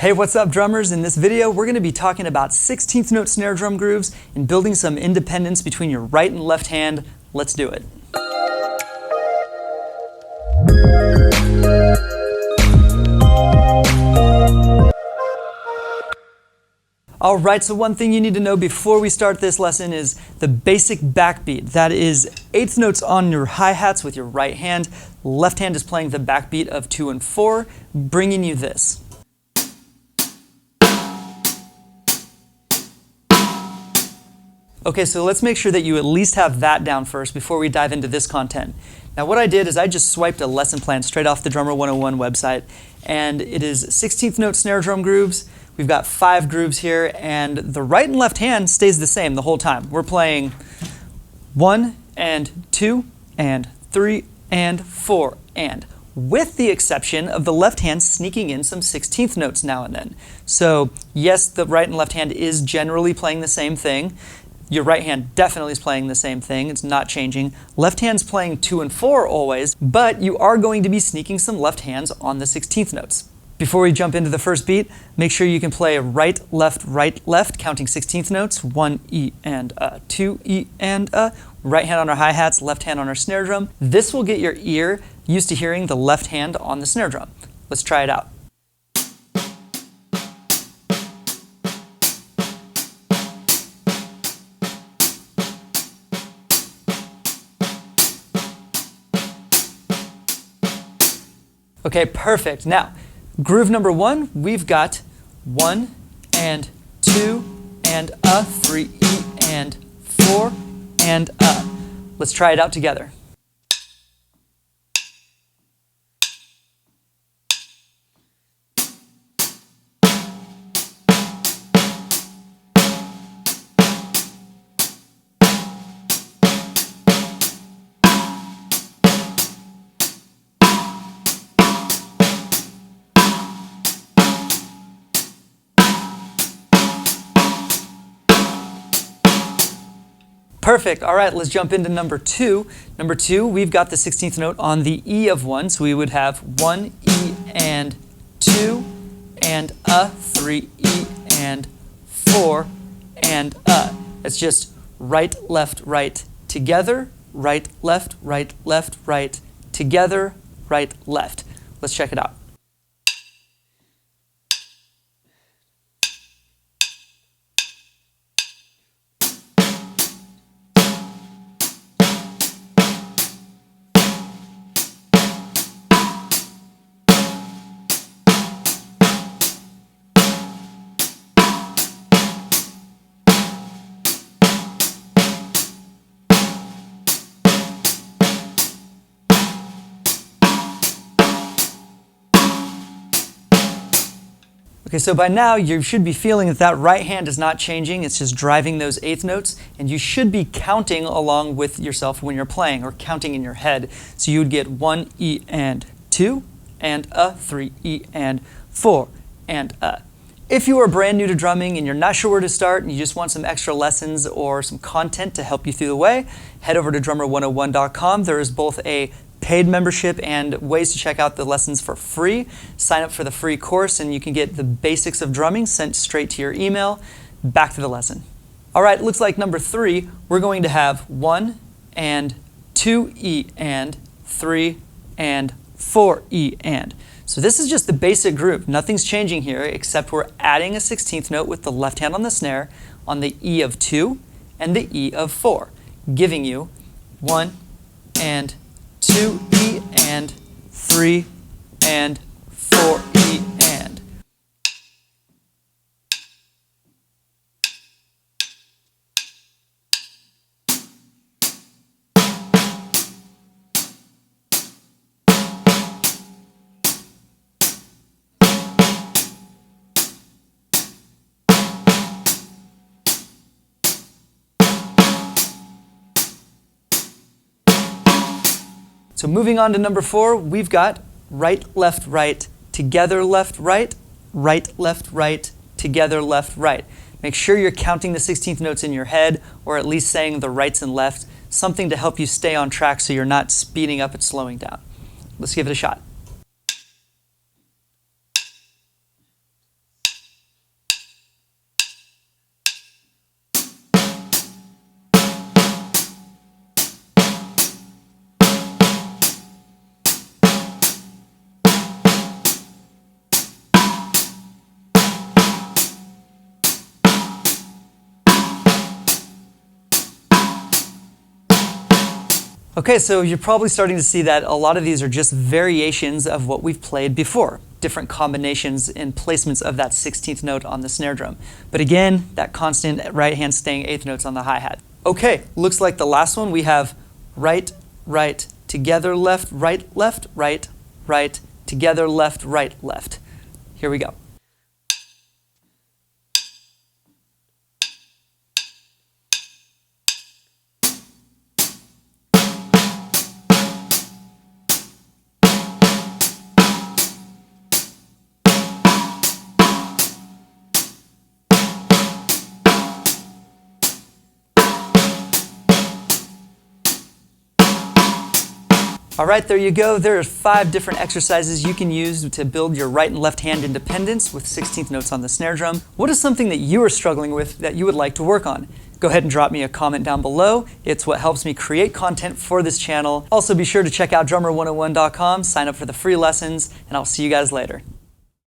Hey, what's up drummers? In this video, we're going to be talking about 16th note snare drum grooves and building some independence between your right and left hand. Let's do it. Alright, so one thing you need to know before we start this lesson is the basic backbeat. That is 8th notes on your hi-hats with your right hand. Left hand is playing the backbeat of 2 and 4, bringing you this. Okay, so let's make sure that you at least have that down first before we dive into this content. Now what I did is I just swiped a lesson plan straight off the Drummer 101 website, and it is 16th note snare drum grooves. We've got 5 grooves here, and the right and left hand stays the same the whole time. We're playing 1 and 2 and 3 and 4 and, with the exception of the left hand sneaking in some 16th notes now and then. So yes, the right and left hand is generally playing the same thing. Your right hand definitely is playing the same thing, it's not changing. Left hand's playing 2 and 4 always, but you are going to be sneaking some left hands on the 16th notes. Before we jump into the first beat, make sure you can play right, left, counting 16th notes, 1 E and a, 2 E and a. Right hand on our hi-hats, left hand on our snare drum. This will get your ear used to hearing the left hand on the snare drum. Let's try it out. Okay, perfect. Now, groove number 1, we've got 1 and 2 and a, 3 E and 4 and a. Let's try it out together. Perfect. All right, let's jump into number 2. Number 2, we've got the 16th note on the E of 1, so we would have 1 E and 2 and a, 3 E and 4 and a. It's just right, right, together, right, right, together, right, left. Let's check it out. Okay, so by now you should be feeling that that right hand is not changing, it's just driving those 8th notes, and you should be counting along with yourself when you're playing, or counting in your head. So you would get 1 E and 2 and a, 3 E and 4 and a. If you are brand new to drumming and you're not sure where to start and you just want some extra lessons or some content to help you through the way, head over to drummer101.com. There is both a paid membership and ways to check out the lessons for free. Sign up for the free course and you can get the basics of drumming sent straight to your email. Back to the lesson. All right, looks like number 3, we're going to have 1 and 2 E and 3 and 4 E and. So this is just the basic groove. Nothing's changing here except we're adding a 16th note with the left hand on the snare on the E of 2 and the E of 4, giving you 1 and 2 E and 3 and 4 E and. So moving on to number 4, we've got right, together, right, together, right. Make sure you're counting the 16th notes in your head, or at least saying the rights and left, something to help you stay on track so you're not speeding up and slowing down. Let's give it a shot. Okay, so you're probably starting to see that a lot of these are just variations of what we've played before, different combinations and placements of that 16th note on the snare drum. But again, that constant right hand staying 8th notes on the hi-hat. Okay, looks like the last one we have right, right, together, left, right, right, right, together, left, right, left. Here we go. All right, there you go. There are 5 different exercises you can use to build your right and left hand independence with 16th notes on the snare drum. What is something that you are struggling with that you would like to work on? Go ahead and drop me a comment down below. It's what helps me create content for this channel. Also, be sure to check out drummer101.com, sign up for the free lessons, and I'll see you guys later.